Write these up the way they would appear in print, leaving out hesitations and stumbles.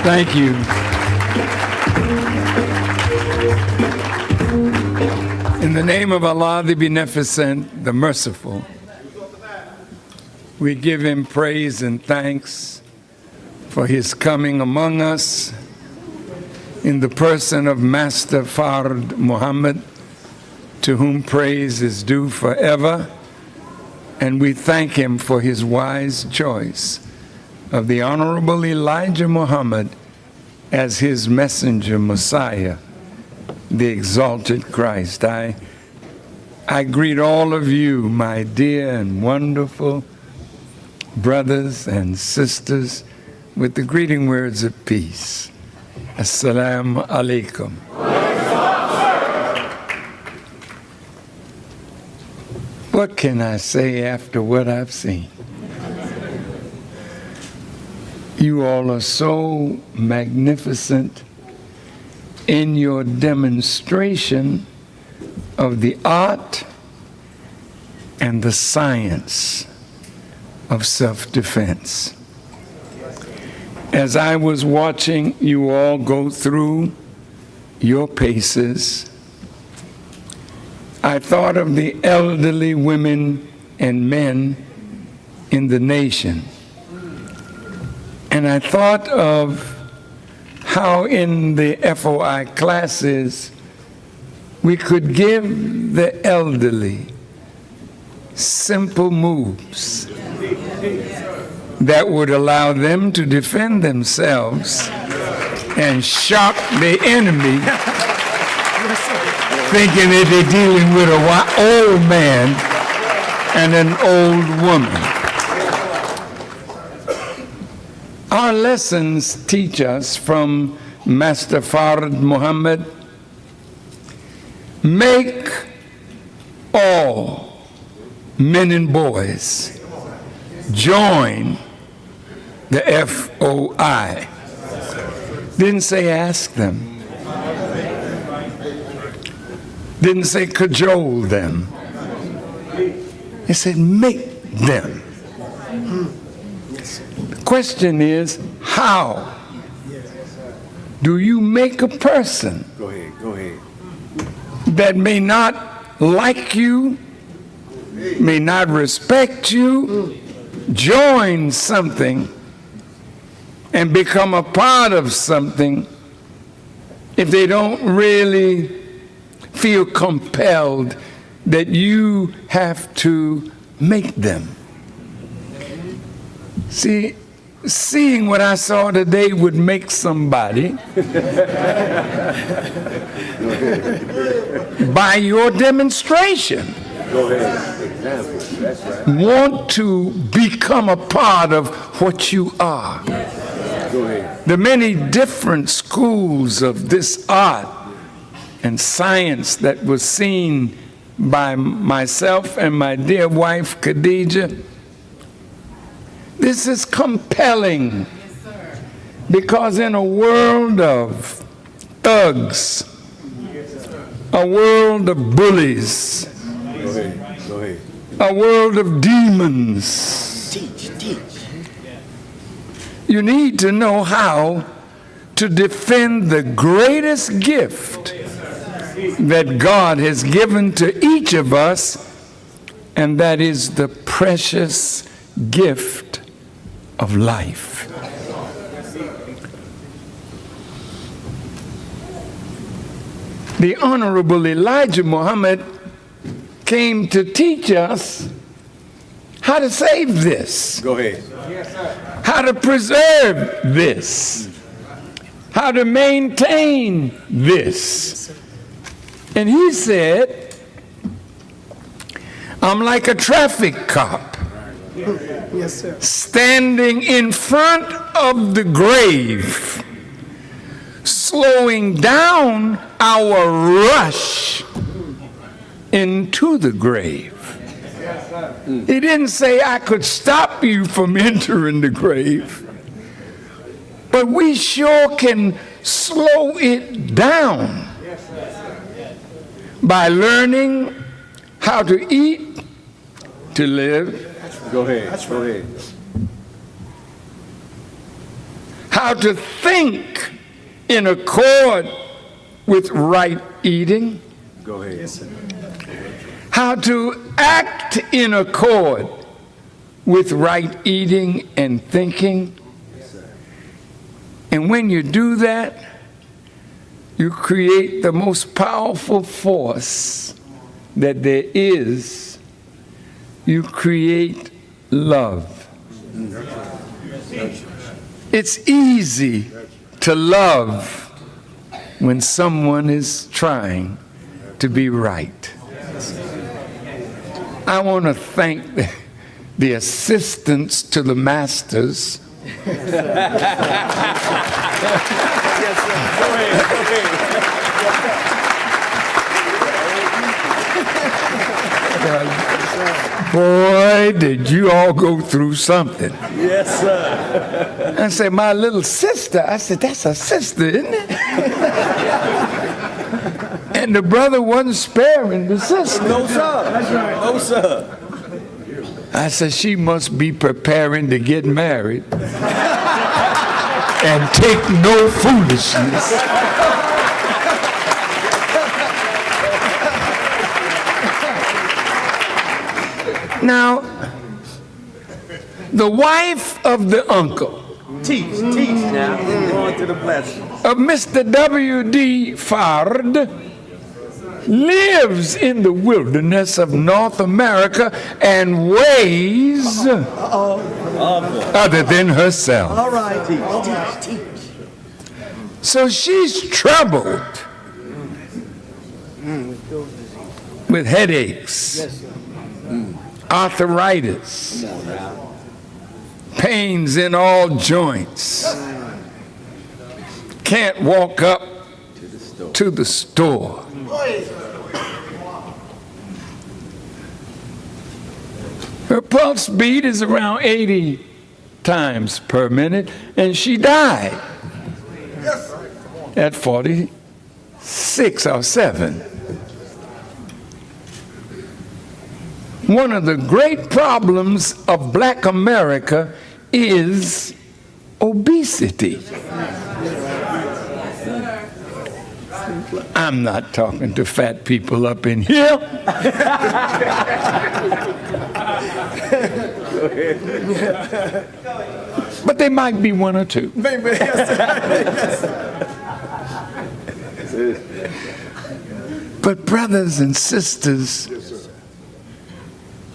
Thank you. In the name of Allah, the Beneficent, the Merciful, we give Him praise and thanks for His coming among us in the person of Master Fard Muhammad, to whom praise is due forever. And we thank Him for His wise choice of the Honorable Elijah Muhammad as His messenger, Messiah, the exalted Christ. I greet all of you, my dear and wonderful brothers and sisters, with the greeting words of peace. Assalamu alaikum. What can I say after what I've seen? You all are so magnificent in your demonstration of the art and the science of self-defense. As I was watching you all go through your paces, I thought of the elderly women and men in the nation. And I thought of how in the FOI classes we could give the elderly simple moves that would allow them to defend themselves and shock the enemy, thinking that they're dealing with an old man and an old woman. Our lessons teach us from Master Fard Muhammad, make all men and boys join the FOI. Didn't say ask them. Didn't say cajole them. He said make them. The question is, how do you make a person that may not like you, may not respect you, join something and become a part of something if they don't really feel compelled that you have to make them? See, seeing what I saw today would make somebody by your demonstration want to become a part of what you are. The many different schools of this art and science that was seen by myself and my dear wife Khadija, this is compelling, because in a world of thugs, a world of bullies, a world of demons, you need to know how to defend the greatest gift that God has given to each of us, and that is the precious gift of life. The Honorable Elijah Muhammad came to teach us how to save this. Go ahead. How to preserve this. How to maintain this. And he said, I'm like a traffic cop. Yes, sir. Standing in front of the grave, slowing down our rush into the grave. He didn't say I could stop you from entering the grave, but we sure can slow it down by learning how to eat, to live. Go ahead. Go ahead. how to think in accord with right eating. Go ahead. Yes, sir. How to act in accord with right eating and thinking. And when you do that, you create the most powerful force that there is. You create love. It's easy to love when someone is trying to be right. I want to thank the assistants to the masters. Boy, did you all go through something. Yes, sir. I said, my little sister. I said, that's a sister, isn't it? And the brother wasn't sparing the sister. No, sir. That's right. No, sir. I said, she must be preparing to get married and take no foolishness. Now, the wife of the uncle Teach now. Going to the blessing. of Mr. W.D. Fard lives in the wilderness of North America and weighs other than herself. All right. Teach. So she's troubled with headaches, arthritis, pains in all joints, can't walk up to the store. Her pulse beat is around 80 times per minute, and she died at 46 or 7. One of the great problems of black America is obesity. I'm not talking to fat people up in here. But there might be one or two. But brothers and sisters,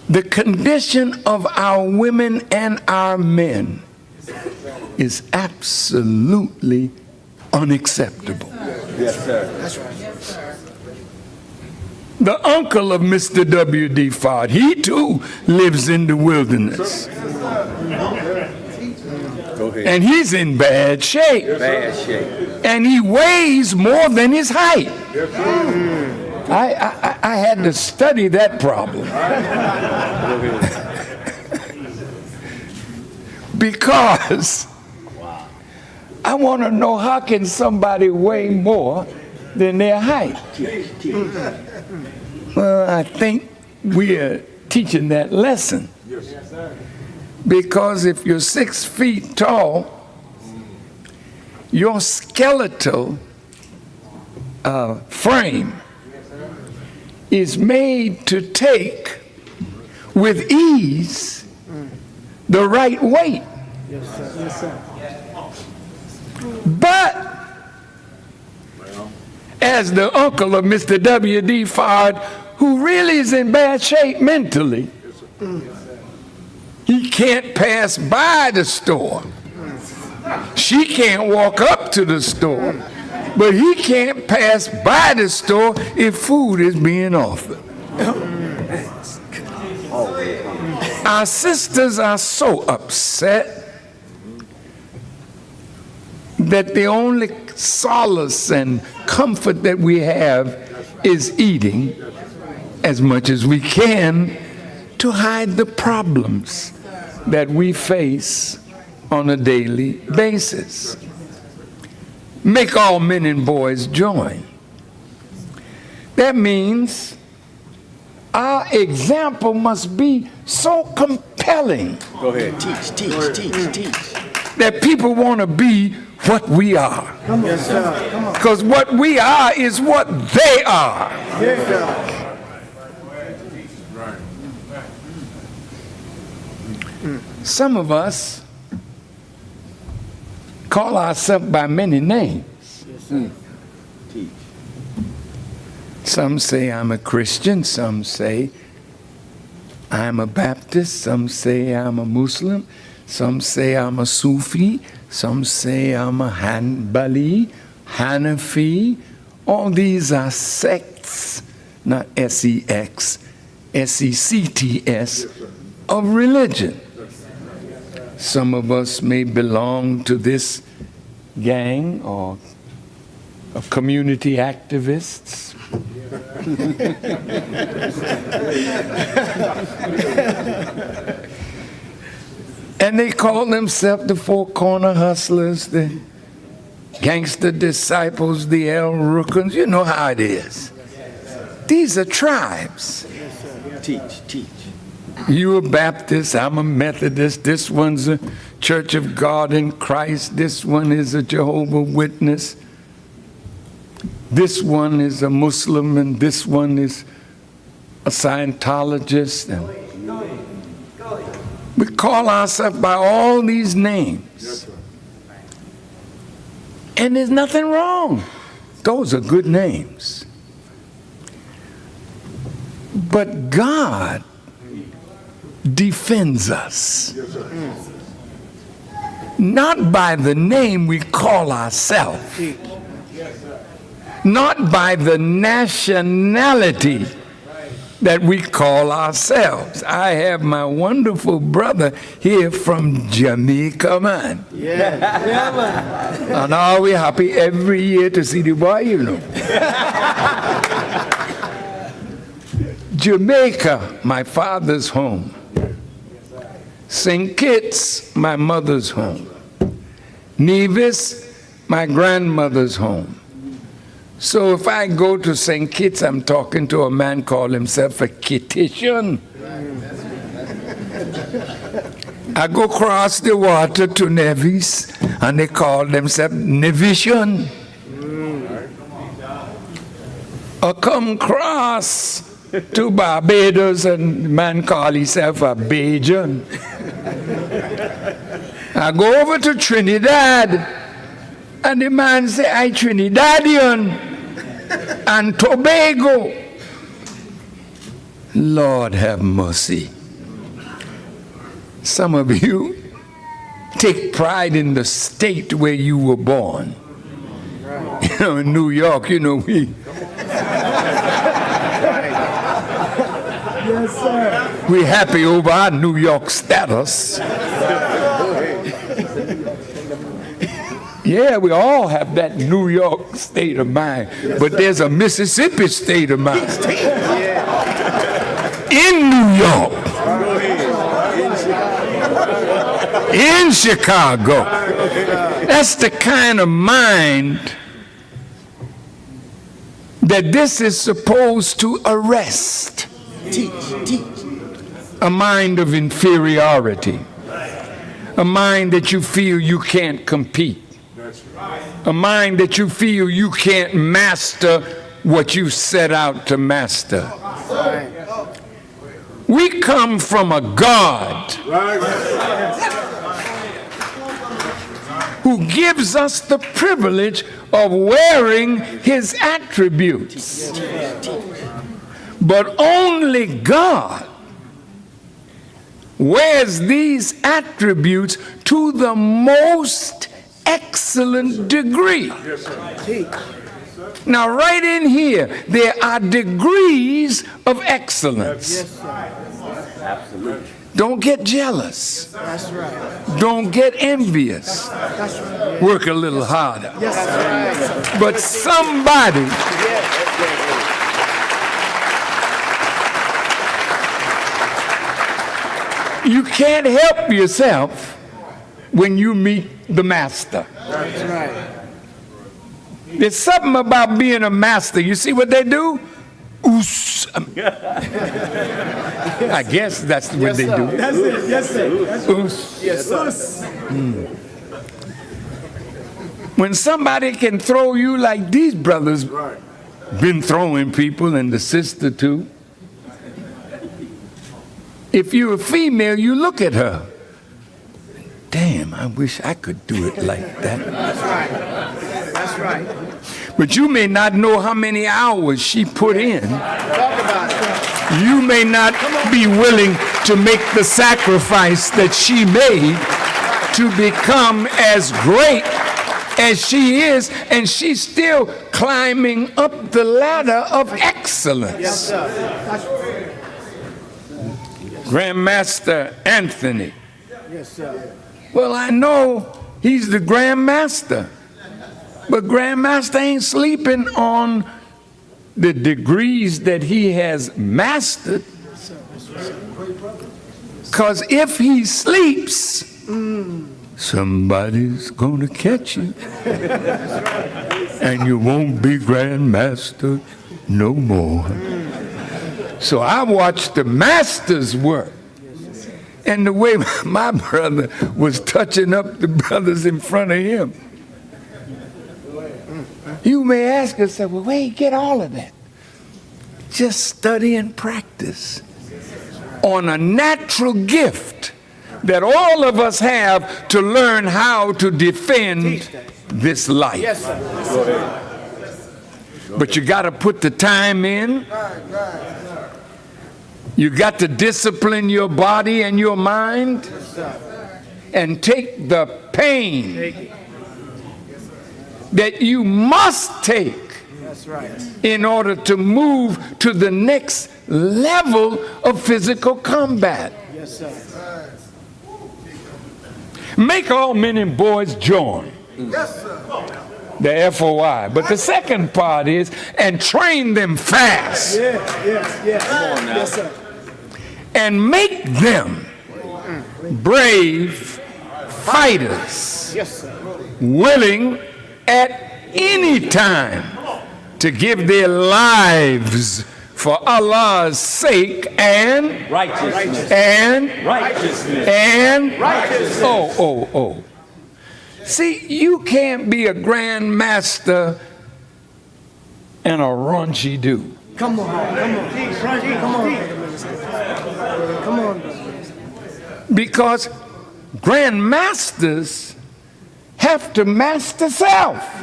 the condition of our women and our men is absolutely unacceptable. Yes, sir. That's right. The uncle of Mr. W.D. Fard, he too lives in the wilderness. Go ahead. And he's in bad shape. Bad shape. And he weighs more than his height. I had to study that problem. Because I want to know, how can somebody weigh more than their height? Well, I think we are teaching that lesson. Because if you're 6 feet tall, your skeletal frame is made to take with ease the right weight. Yes, sir. Yes, sir. But as the uncle of Mr. W.D. Fard, who really is in bad shape mentally, he can't pass by the store. She can't walk up to the store, but he can't pass by the store if food is being offered. Our sisters are so upset that the only solace and comfort that we have is eating as much as we can to hide the problems that we face on a daily basis. Make all men and boys join. That means our example must be so compelling. Go ahead. Teach. that people want to be what we are. Yes, sir. Come on. Because what we are is what they are. Yes, sir. Some of us call ourselves by many names. Teach. Some say I'm a Christian, some say I'm a Baptist, some say I'm a Muslim, some say I'm a Sufi, some say I'm a Hanbali, Hanafi. All these are sects, not S-E-X, S-E-C-T-S, of religion. Some of us may belong to this gang or of community activists. And they call themselves the Four Corner Hustlers, the Gangster Disciples, the El Rookans. You know how it is. These are tribes. Teach. You a Baptist, I'm a Methodist, this one's a Church of God in Christ, this one is a Jehovah's Witness, this one is a Muslim, and this one is a Scientologist. And we call ourselves by all these names. And there's nothing wrong. Those are good names. But God defends us. Not by the name we call ourselves. Not by the nationality that we call ourselves. I have my wonderful brother here from Jamaica, man. And are we happy every year to see the boy, you know. Jamaica, my father's home. St. Kitts, my mother's home. Nevis, my grandmother's home. So if I go to St. Kitts, I'm talking to a man called himself a Kittitian. I go across the water to Nevis, and they call themselves Nevisian. I come across to Barbados, and the man call himself a Bajan. I go over to Trinidad, and the man say, I Trinidadian and Tobago. Lord have mercy. Some of you take pride in the state where you were born. You know, in New York, you know, we Yes, sir. we're happy over our New York status. Yeah, we all have that New York state of mind, but there's a Mississippi state of mind. In New York, in Chicago. That's the kind of mind that this is supposed to arrest. Teach. A mind of inferiority. A mind that you feel you can't compete. A mind that you feel you can't master what you set out to master. We come from a God who gives us the privilege of wearing his attributes. But only God wears these attributes to the most excellent degree. Now, right in here, there are degrees of excellence. Absolutely. Don't get jealous. That's right. Don't get envious. That's right. Work a little harder. Yes, sir. But somebody you can't help yourself when you meet the master. That's right. There's something about being a master. You see what they do? Oos. I guess that's what they do. That's it. Yes, sir. Oos. Yes, sir. When somebody can throw you like these brothers been throwing people, and the sister too. If you're a female, you look at her. Damn, I wish I could do it like that. That's right. That's right. But you may not know how many hours she put in. Talk about it. You may not be willing to make the sacrifice that she made to become as great as she is, and she's still climbing up the ladder of excellence. Yes, sir. Grandmaster Anthony. Yes, sir. Well, I know he's the Grandmaster, but Grandmaster ain't sleeping on the degrees that he has mastered. Because if he sleeps, somebody's going to catch you. And you won't be Grandmaster no more. So I watched the masters work. And the way my brother was touching up the brothers in front of him. You may ask yourself, well, where you get all of that? Just study and practice on a natural gift that all of us have to learn how to defend this life. Yes, sir. But you got to put the time in. You got to discipline your body and your mind and take the pain that you must take That's right. in order to move to the next level of physical combat. Yes, sir. Make all men and boys join. The FOI. But the second part is, and train them fast. Come on now. Yes, sir. And make them brave fighters, Yes, sir. willing at any time to give their lives for Allah's sake and Righteousness. and Righteousness. and Righteousness. oh. See, you can't be a grand master and a raunchy dude. Come on. Come on. Come on. Because grandmasters have to master self.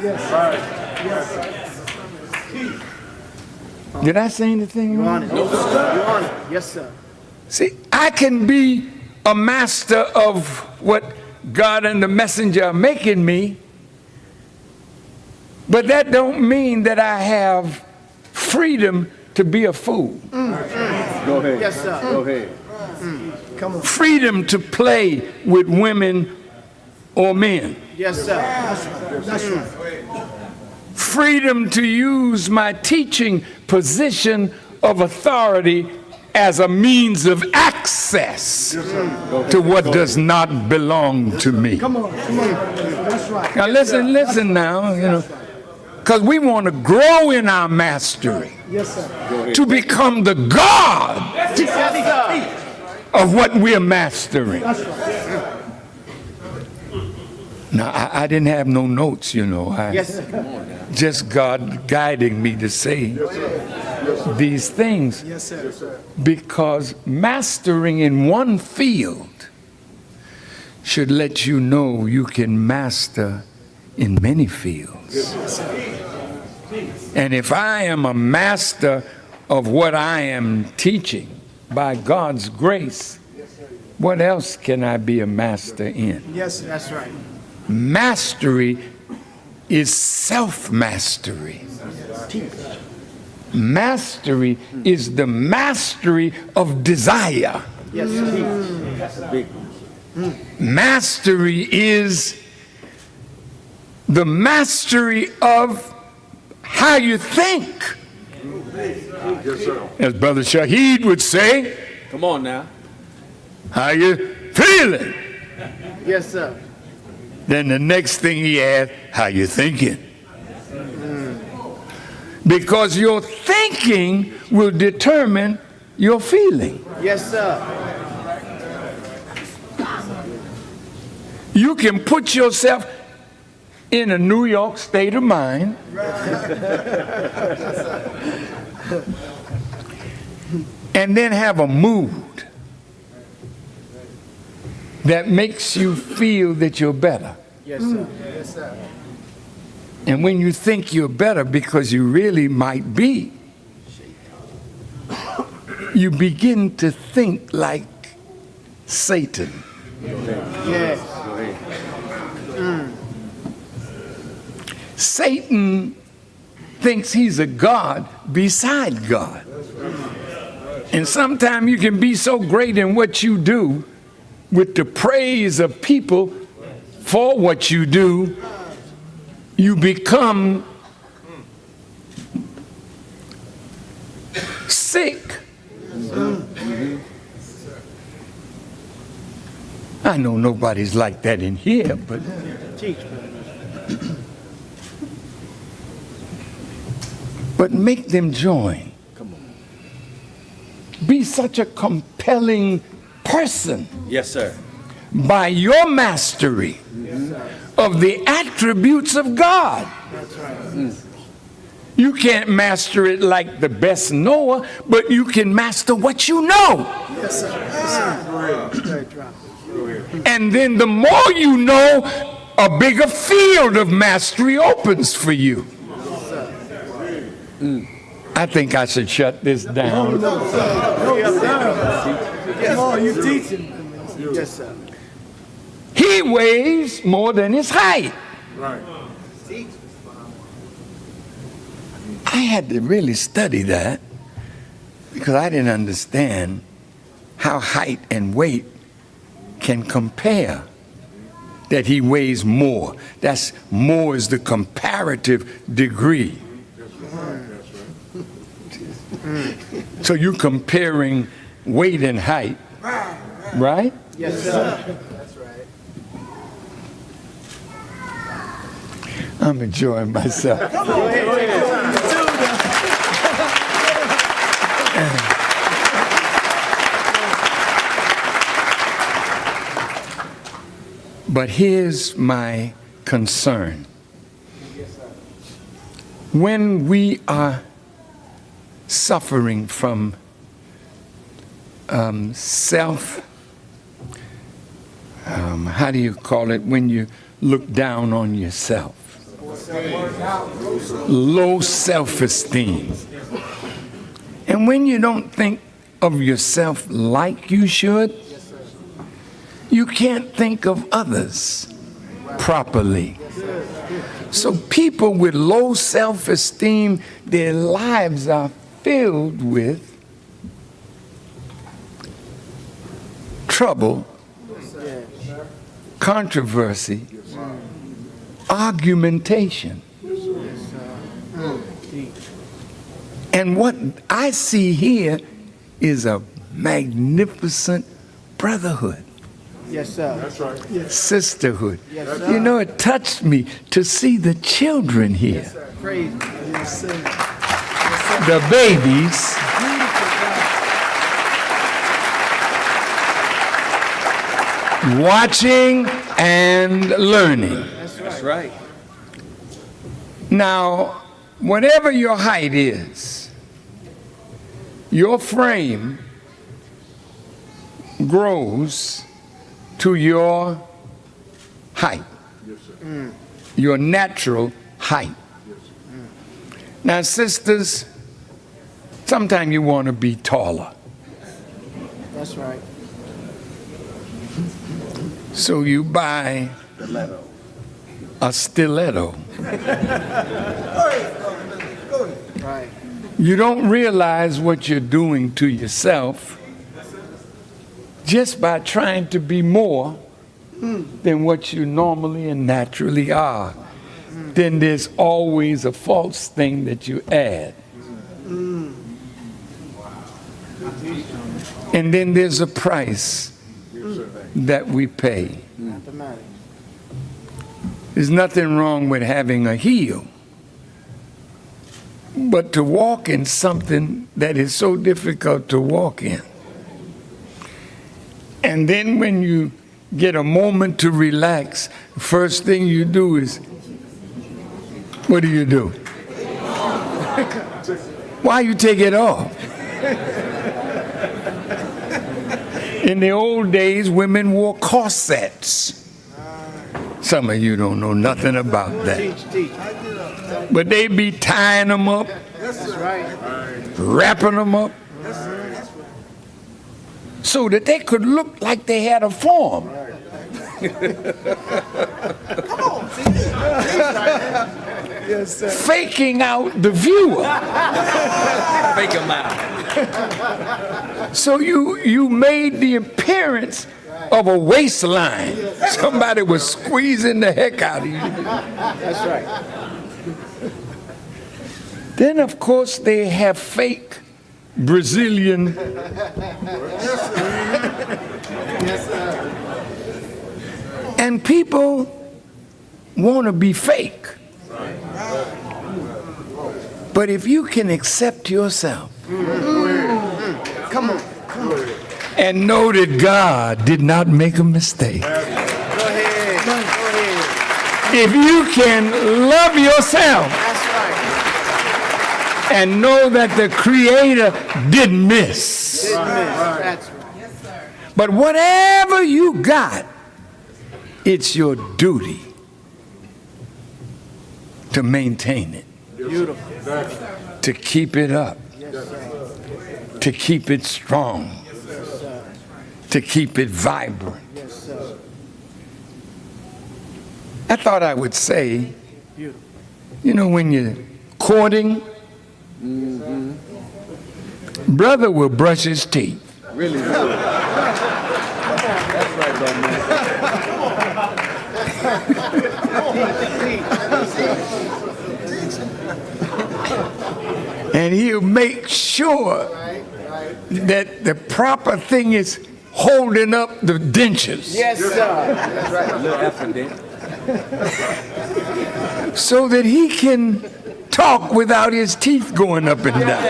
Did I say anything You're wrong? on it. You're on it. Yes, sir. See, I can be a master of what God and the messenger are making me, but that don't mean that I have freedom to be a fool. Go ahead. Yes, sir. Go ahead. Come on. Freedom to play with women or men. Yes, sir. That's right. Freedom to use my teaching position of authority as a means of access to what does not belong to me. Come on. That's right. Now listen now, because we want to grow in our mastery Yes, sir. to become the God Yes, sir. of what we're mastering. That's right. Now, I didn't have no notes, Yes, sir. Just God guiding me to say these things. Yes, sir. Because mastering in one field should let you know you can master in many fields. And if I am a master of what I am teaching by God's grace, what else can I be a master in? Yes, that's right. Mastery is self-mastery. Mastery is the mastery of desire. Yes, sir. That's a big one. Mastery is the mastery of how you think. As Brother Shaheed would say, Come on now. how you feeling? Yes, sir. Then the next thing he adds, how you thinking? Because your thinking will determine your feeling. Yes, sir. You can put yourself in a New York state of mind. And then have a mood that makes you feel that you're better. Yes, sir. Yes, sir. And when you think you're better because you really might be, you begin to think like Satan. Yes. Satan thinks he's a God beside God. And sometimes you can be so great in what you do with the praise of people for what you do, you become sick. I know nobody's like that in here, but make them join. Be such a compelling person. Yes, sir. By your mastery of the attributes of God. You can't master it like the best knower, but you can master what you know. Yes, sir. And then the more you know, a bigger field of mastery opens for you. I think I should shut this down. Oh, you teaching. Yes, sir. He weighs more than his height. Right. I had to really study that because I didn't understand how height and weight can compare. That he weighs more. That's more is the comparative degree. So you're comparing weight and height, right? Yes, sir. That's right. I'm enjoying myself. Go ahead. But here's my concern. When we are suffering from how do you call it when you look down on yourself? Low self-esteem. And when you don't think of yourself like you should, you can't think of others properly. So people with low self-esteem, their lives are filled with trouble, controversy, argumentation. And what I see here is a magnificent brotherhood. Yes, sir. That's right. Yes. Sisterhood. Yes, sir. You know, it touched me to see the children here. Yes, sir. Praise. Yes, sir. The babies. Watching and learning. That's right. Now, whatever your height is, your frame grows to your height, your natural height. Now, sisters, sometimes you want to be taller. That's right. So you buy a stiletto. Right. You don't realize what you're doing to yourself just by trying to be more than what you normally and naturally are. Then there's always a false thing that you add. And then there's a price that we pay. Mathematics. There's nothing wrong with having a heel. But to walk in something that is so difficult to walk in. And then when you get a moment to relax, the first thing you do is What do? Why you take it off? In the old days, women wore corsets. Some of you don't know nothing about that. Teach. But they be tying them up, That's right. wrapping them up, so that they could look like they had a form. Yes, sir. Faking out the viewer. Fake them out. So you made the appearance of a waistline. Somebody was squeezing the heck out of you. That's right. Then, of course, they have fake Brazilian. Yes, sir. And people want to be fake. But if you can accept yourself Come on. and know that God did not make a mistake, Go ahead. if you can love yourself That's right. and know that the Creator didn't miss, Didn't miss. That's right. but whatever you got, it's your duty to maintain it, Beautiful. to keep it up, Yes, sir. to keep it strong, Yes, sir. to keep it vibrant. Yes, sir. I thought I would say, Beautiful. you know, when you're courting, brother will brush his teeth. Really good. That's right, brother. And he'll make sure that the proper thing is holding up the dentures Yes, sir. That's right. A little effort there. so that he can talk without his teeth going up and down.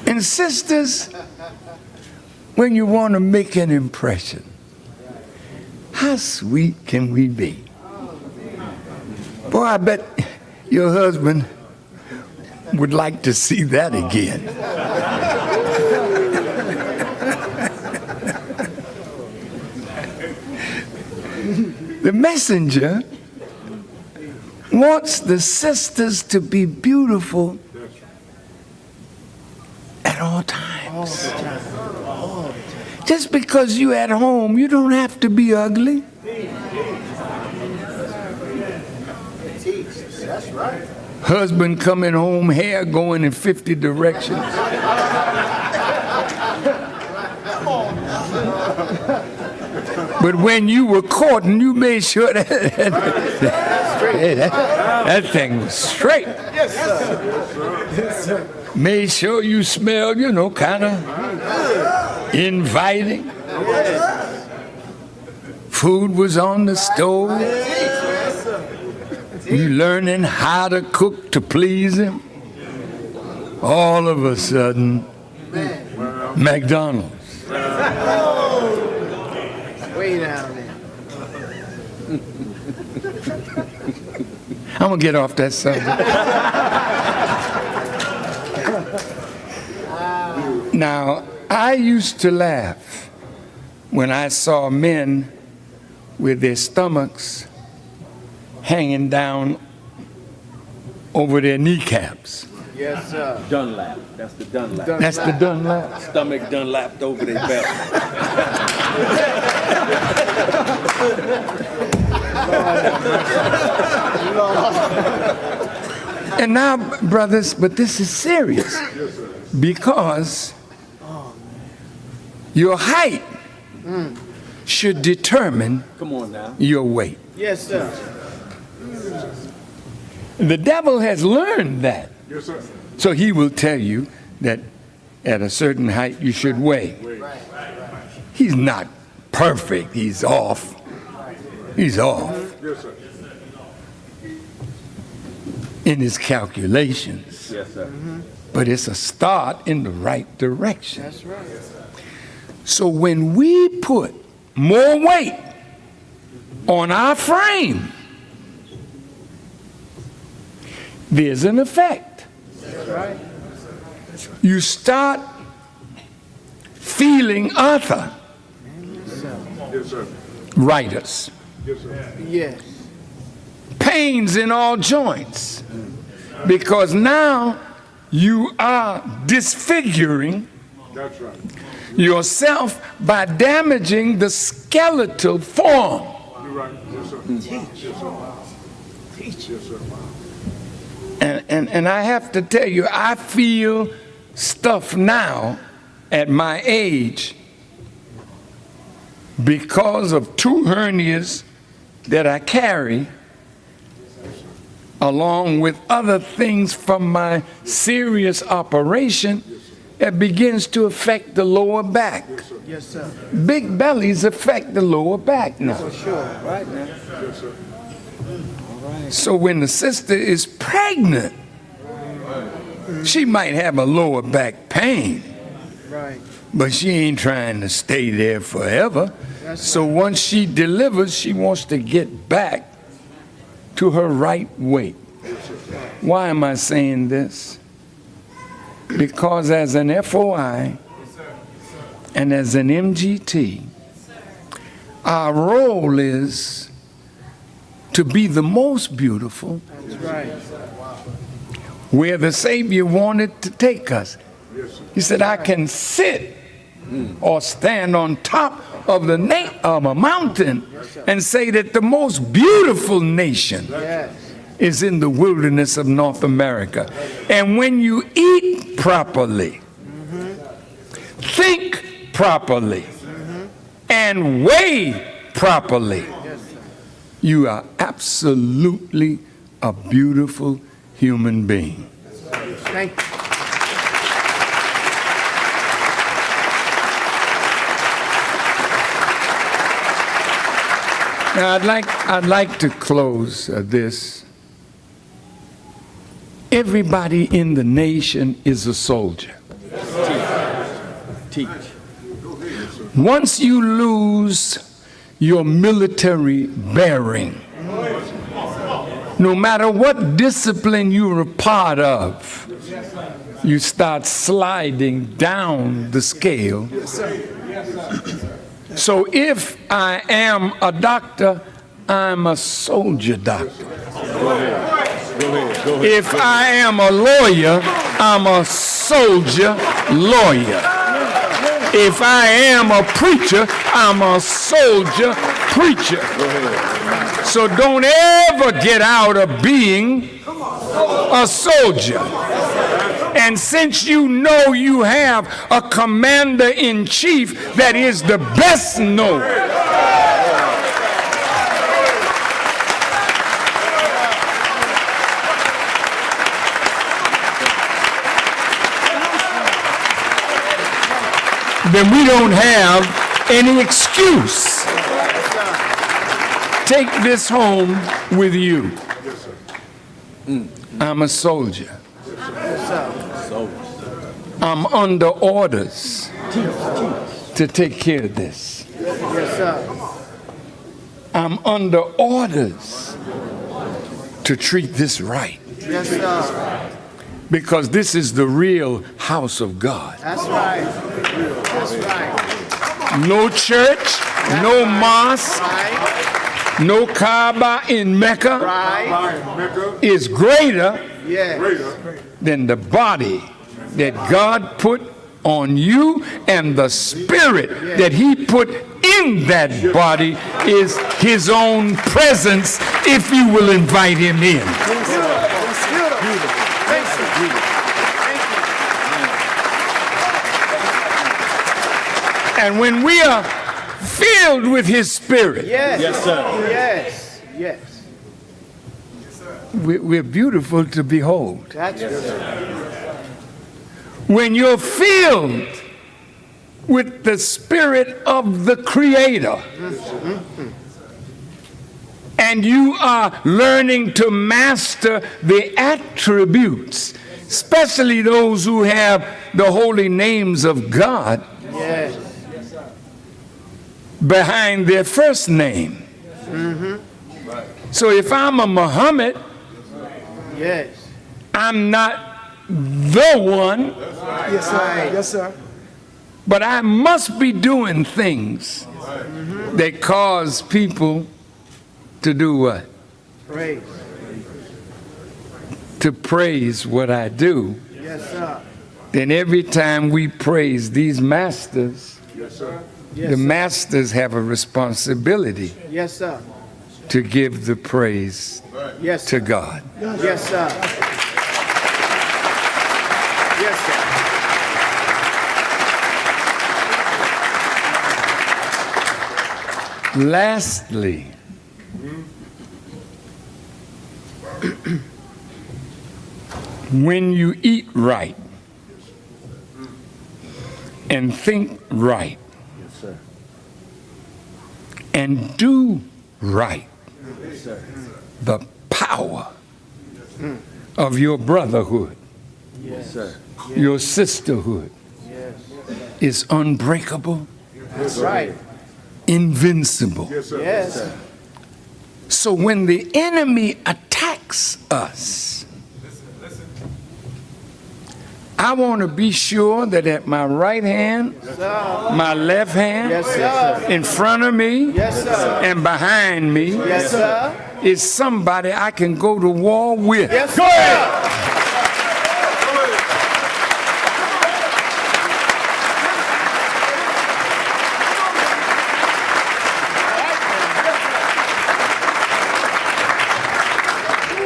And sisters, when you want to make an impression, how sweet can we be? Boy, I bet your husband would like to see that again. The messenger wants the sisters to be beautiful at all times. Just because you at home, you don't have to be ugly. That's right. Husband coming home, hair going in 50 directions. But when you were courting, you made sure that that thing was straight. Yes, sir. Yes, sir. Made sure you smelled, you know, kind of inviting. Food was on the stove. Yes, sir. You learning how to cook to please him. All of a sudden, McDonald's. Way down there. I'm gonna get off that subject. Now, I used to laugh when I saw men with their stomachs hanging down over their kneecaps. Yes, sir. Dunlap. That's the Dunlap. That's the Dunlap. Stomach Dunlapped over their belt. And now, brothers, but this is serious because your height should determine Come on now. your weight. Yes, sir. The devil has learned that. Yes, sir. So he will tell you that at a certain height you should weigh. He's not perfect. He's off. He's off Yes, sir. in his calculations. Yes, sir. But it's a start in the right direction. That's right. So when we put more weight on our frame, there's an effect. Right. You start feeling Arthur. Yes, sir. Writers. Yes, sir. Yes. Pains in all joints. Because now you are disfiguring That's right. yourself by damaging the skeletal form. You're right. Yes, sir. Yes, sir. Yes, sir. And I have to tell you, I feel stuff now at my age because of 2 hernias that I carry, along with other things from my serious operation that begins to affect the lower back. Yes, sir. Big bellies affect the lower back now. For sure. Right now. Yes, sir. So when the sister is pregnant, she might have a lower back pain, Right. but she ain't trying to stay there forever. So once she delivers, she wants to get back to her right weight. Why am I saying this? Because as an FOI and as an MGT, our role is to be the most beautiful That's right. where the Savior wanted to take us. He said, I can sit or stand on top of a mountain and say that the most beautiful nation Yes. is in the wilderness of North America. And when you eat properly, think properly, and weigh properly, you are absolutely a beautiful human being. Thank you. Now, I'd like to close this. Everybody in the nation is a soldier. Teach. Once you lose your military bearing, no matter what discipline you're a part of, you start sliding down the scale. So if I am a doctor, I'm a soldier doctor. If I am a lawyer, I'm a soldier lawyer. If I am a preacher, I'm a soldier preacher. So don't ever get out of being a soldier. And since you know you have a commander-in-chief that is the best known, then we don't have any excuse. Take this home with you. I'm a soldier. I'm under orders to take care of this. Yes, sir. I'm under orders to treat this right. Yes, sir. Because this is the real house of God. That's right. That's right. No church, no mosque, Right. no Kaaba in Mecca Right. is greater Yes. than the body that God put on you, and the spirit that he put in that body is his own presence if you will invite him in. And when we are filled with his spirit, Yes. Yes, sir. Yes. Yes. we're beautiful to behold. That's right. When you're filled with the spirit of the Creator, and you are learning to master the attributes, especially those who have the holy names of God Yes. behind their first name, So if I'm a Muhammad, Yes. I'm not the one, Yes, sir. Yes, sir. but I must be doing things that cause people to do what? Praise. To praise what I do. Yes, sir. Then every time we praise these masters, Yes, the masters have a responsibility Yes, sir. to give the praise Yes, to sir. God. Yes, sir. Yes, sir. Lastly, when you eat right and think right and do right, the power of your brotherhood, Yes, sir. your sisterhood Yes. is unbreakable, That's right. invincible. Yes. So when the enemy attacks us, I want to be sure that at my right hand, my left hand, Yes, sir. in front of me, Yes, sir. and behind me Yes, sir. is somebody I can go to war with. Yes, sir.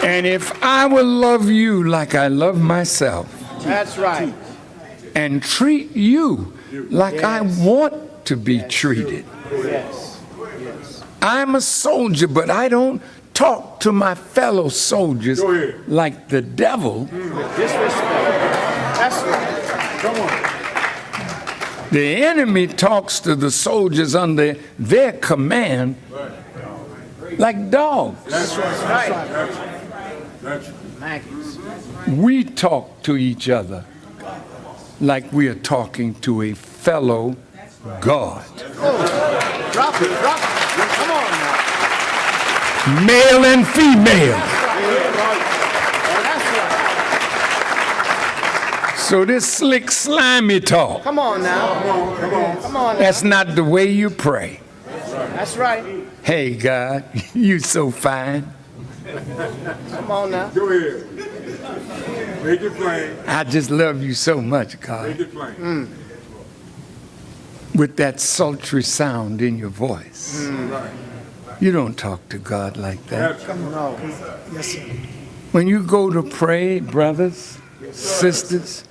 And if I will love you like I love myself That's right. and treat you like I Yes. want to be treated. Yes. Yes. I'm a soldier, but I don't talk to my fellow soldiers Go ahead. like the devil. Disrespect. That's right. Come on. The enemy talks to the soldiers under their command like dogs. That's right. That's Maggots. We talk to each other like we are talking to a fellow God. Drop it. Drop it. Come on now. Male and female. That's right. So this slick, slimy talk, Come on now. Come on now. that's not the way you pray. That's right. Hey, God, you so fine. Come on now. Go ahead. Make it plain. I just love you so much, Make God. it plain. With that sultry sound in your voice. You don't talk to God like that. That's No. Yes, sir. When you go to pray, brothers, sisters,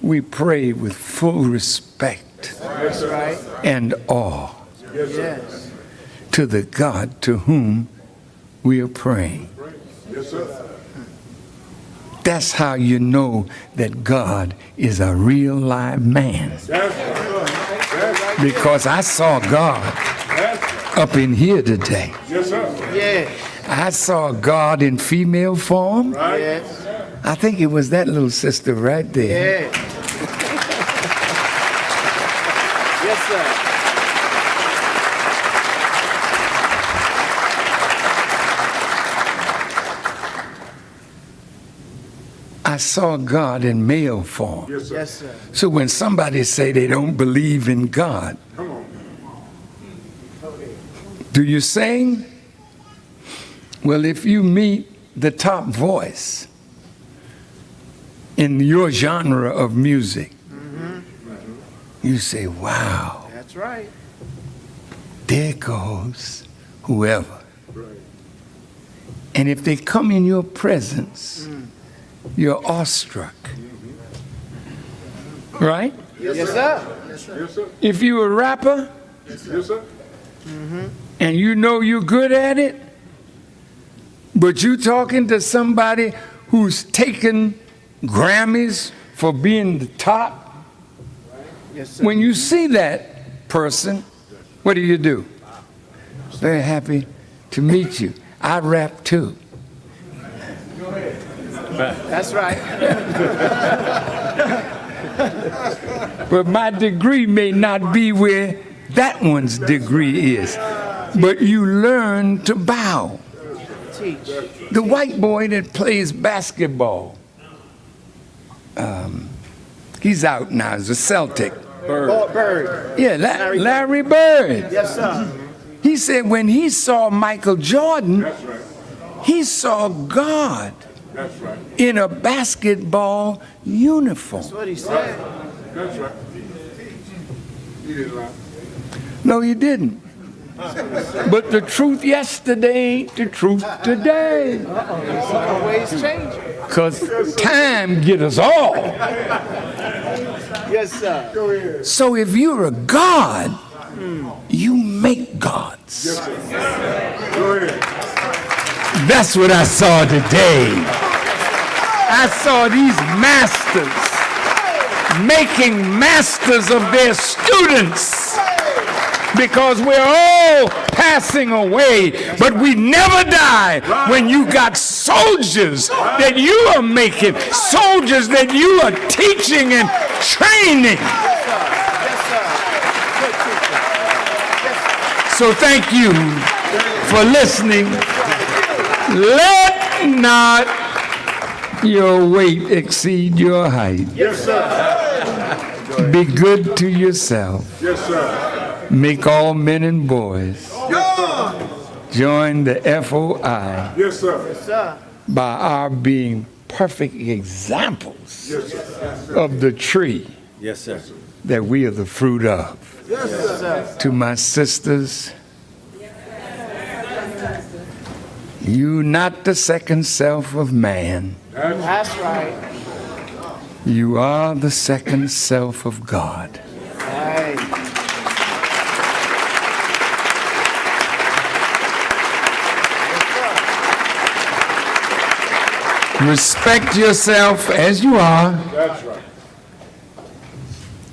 we pray with full respect That's right. and awe Yes. to the God to whom we are praying. yes, sir. That's how you know that God is a real live man. That's Because I saw God up in here today. yes, sir. Yeah. I saw God in female form. Yes. I think it was that little sister right there. Yeah. Yes, sir. I saw God in male form. Yes, sir. Yes, sir. So when somebody say they don't believe in God, Come on. do you sing? Well, if you meet the top voice in your genre of music, you say, wow, That's right. there goes whoever. Right. And if they come in your presence, you're awestruck. Right? Yes, sir. Yes, sir. If you're a rapper Yes, sir. and you know you're good at it, but you talking to somebody who's taken Grammys for being the top, Yes, sir. when you see that person, what do? Very happy to meet you. I rap too. That's right. But my degree may not be where that one's degree is. but you learn to bow. The white boy that plays basketball, he's out now, he's a Celtic. Bird. Yeah, Larry Bird. Yes, sir. He said when he saw Michael Jordan, he saw God in a basketball uniform. That's what he said. That's right. He didn't lie. No, he didn't. But the truth yesterday, the truth today. Always changing. Because time get us all. Yes, sir. Go ahead. So if you're a God, you make gods. Go ahead. That's what I saw today. I saw these masters making masters of their students. Because we're all passing away, but we never die when you got soldiers that you are making, soldiers that you are teaching and training. So thank you for listening. Let not your weight exceed your height. Yes, sir. Be good to yourself. Yes, sir. Make all men and boys join the FOI Yes, sir. Yes, sir. by our being perfect examples Yes, sir. Yes, sir. of the tree Yes, sir. that we are the fruit of. Yes, sir. To my sisters, you not the second self of man. That's right. You are the second self of God. Right. Respect yourself as you are. That's right.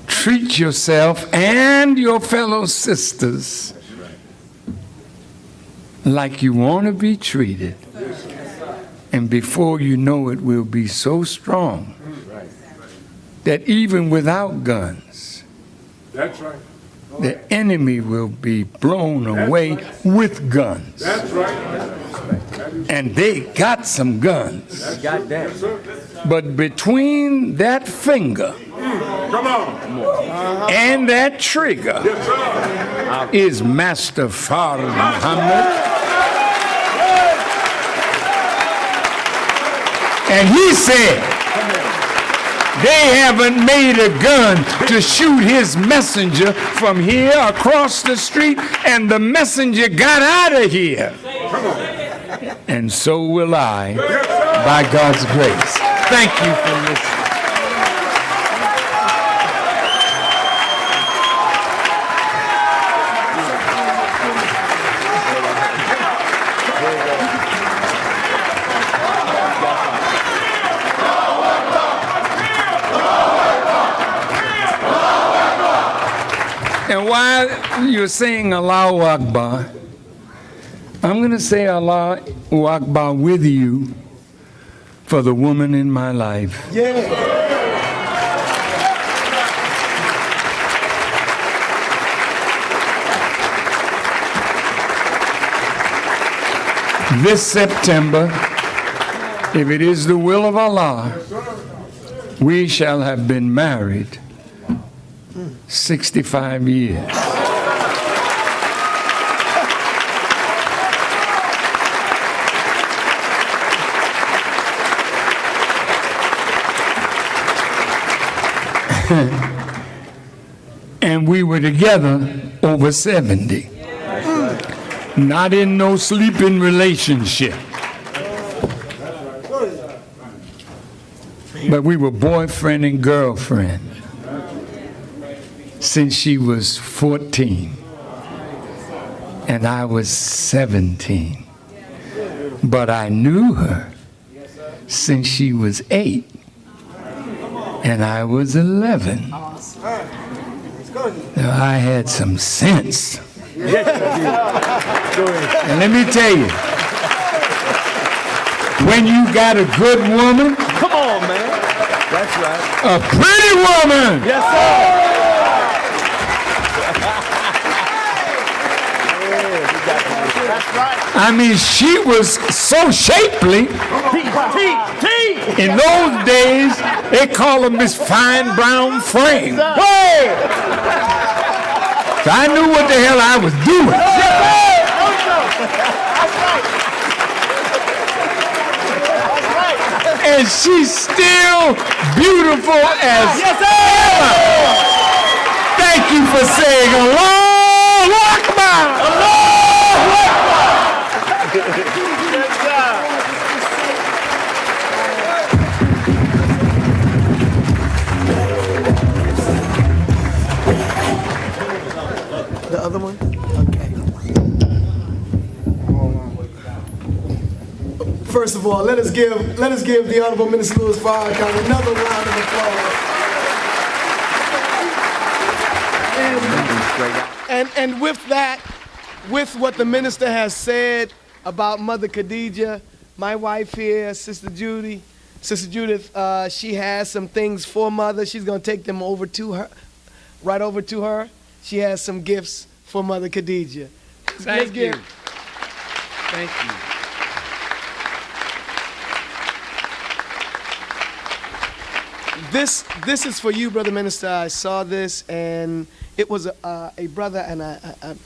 Treat yourself and your fellow sisters like you want to be treated. And before you know it, we'll be so strong that even without guns, That's right. the enemy will be blown away with guns. That's right. And they got some guns. Got that. But between that finger Come on. and that trigger Yes, sir. is Master Farrakhan Muhammad. And he said, they haven't made a gun to shoot his messenger from here across the street, and the messenger got out of here. And so will I, by God's grace. Thank you for listening. And while you're saying Allahu Akbar, I'm going to say Allahu Akbar with you for the woman in my life. This September, if it is the will of Allah, we shall have been married 65 years. And we were together over 70. Not in no sleeping relationship. But we were boyfriend and girlfriend since she was 14 and I was 17. But I knew her since she was 8 and I was 11. Now, I had some sense. And let me tell you, when you got a good woman, Come on, man. That's right. a pretty woman, Yes, sir. That's right. I mean, she was so shapely. In those days, they call her Miss Fine Brown Frame. Hey! So I knew what the hell I was doing. That's right. And she's still beautiful as Yes, ever. Thank you for saying Allahu Akbar. Yes, sir. The other one? Okay. First of all, let us give the Honorable Minister Louis Farrakhan another round of applause. And with that, with what the minister has said about Mother Khadijah, my wife here, Sister Judith, she has some things for Mother. She's going to take them over to her, right over to her. She has some gifts for Mother Khadijah. Thank you. Thank you. This is for you, Brother Minister. I saw this, and it was a brother, and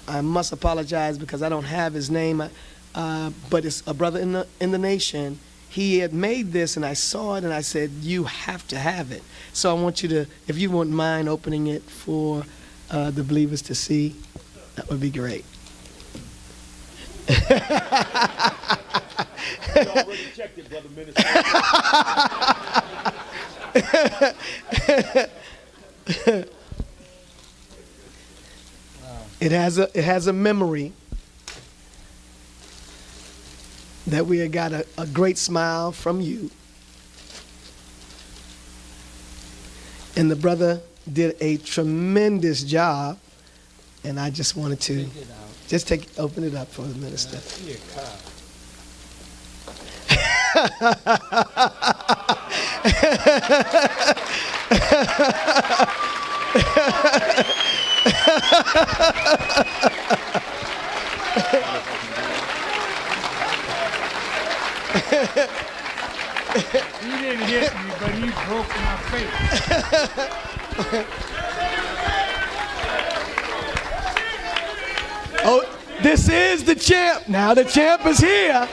I must apologize because I don't have his name, but it's a brother in the nation. He had made this, and I saw it, and I said, you have to have it. So I want you to, if you wouldn't mind opening it for the believers to see, that would be great. You already checked it, Brother Minister. It has a memory that we had got a great smile from you. And the brother did a tremendous job, and I just wanted to just open it up for the minister. He didn't hit me, but he broke my face. Oh, this is the champ. Now the champ is here.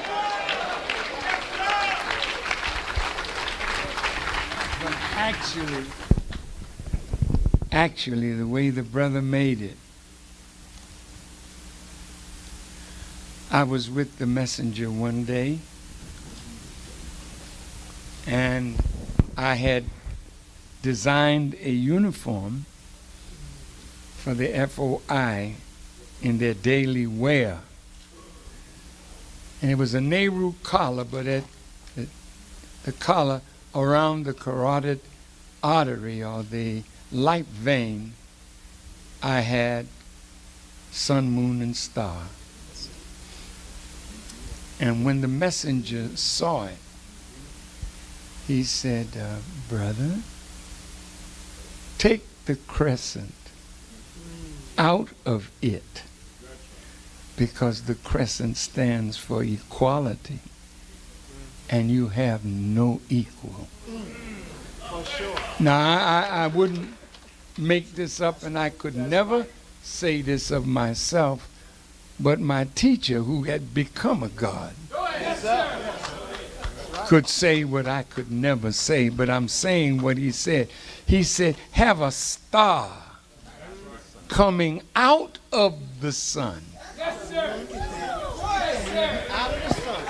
Actually, the way the brother made it, I was with the messenger one day, and I had designed a uniform for the FOI in their daily wear. And it was a Nehru collar, but the collar around the carotid artery or the light vein, I had sun, moon, and star. And when the messenger saw it, he said, brother, take the crescent out of it, because the crescent stands for equality, and you have no equal. Now, I wouldn't make this up, and I could never say this of myself, but my teacher, who had become a God, could say what I could never say, but I'm saying what he said. He said, have a star coming out of the sun. Yes, sir. Out of the sun.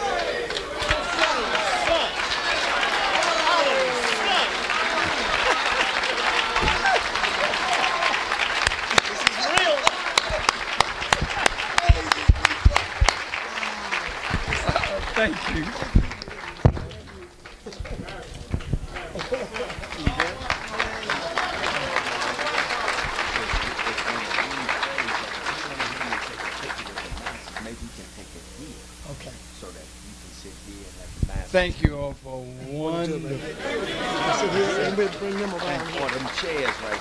Thank you. Okay. So that you can sit here and have the bath. Thank you all for wonderful. Sit here and bring them around. Thank you for them chairs right